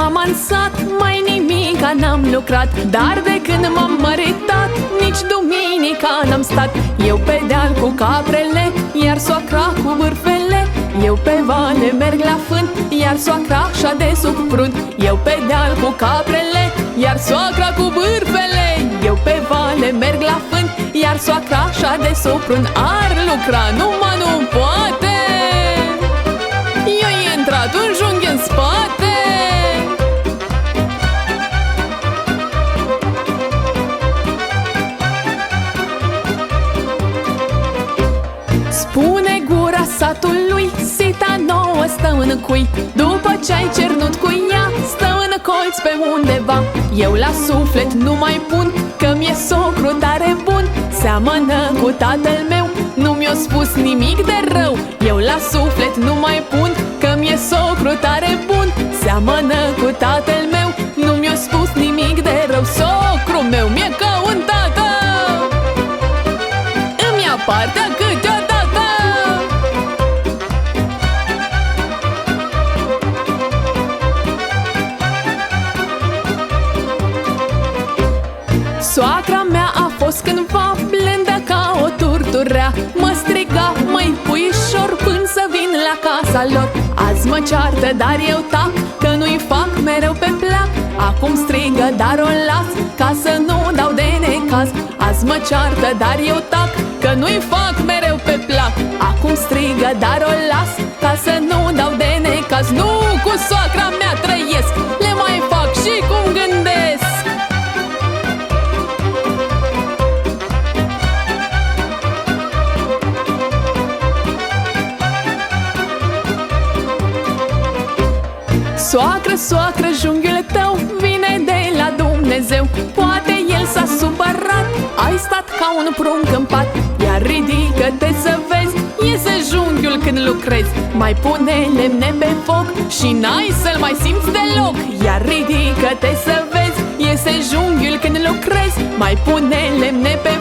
Mama în sat, mai nimica n-am lucrat, dar de când m-am măritat, nici duminica n-am stat. Eu pe deal cu caprele, iar soacra cu vârfele. Eu pe vale merg la fân, iar soacra așa de sub prun. Eu pe deal cu caprele, iar soacra cu vârfele. Eu pe vale merg la fân, iar soacra așa de sub prun. Ar lucra, numai nu poate. Eu-i intrat un junghi în spate. Spune gura satului, sita nouă stă în cui. După ce-ai cernut cu ea, stă în colț pe undeva. Eu la suflet nu mai pun, că mi-e socru tare bun. Seamănă cu tatăl meu, nu mi-a spus nimic de rău. Eu la suflet nu mai pun, că mi-e socru tare bun. Seamănă cu tatăl meu, nu mi-a spus nimic de rău. Socru meu mi-e ca un tată, îmi ia partea câteodată. Soacra mea a fost cândva blândă ca o turturea. Mă striga, măi puișor, până să vin la casa lor. Azi mă ceartă, dar eu tac, că nu-i fac mereu pe plac. Acum strigă, dar o las, ca să nu dau de necaz. Azi mă ceartă, dar eu tac, că nu-i fac mereu pe plac. Acum strigă, dar o las, ca să nu dau de necaz. Nu cu soacra mea trăiesc, le mai fac și cum gândesc. Soacră, soacră, junghiul tău vine de la Dumnezeu. Poate el s-a supărat, ai stat ca un prunc în pat. Iar ridică-te să vezi, iese junghiul când lucrezi. Mai pune lemne pe foc și n-ai să-l mai simți deloc. Iar ridică-te să vezi, iese junghiul când lucrezi. Mai pune lemne pe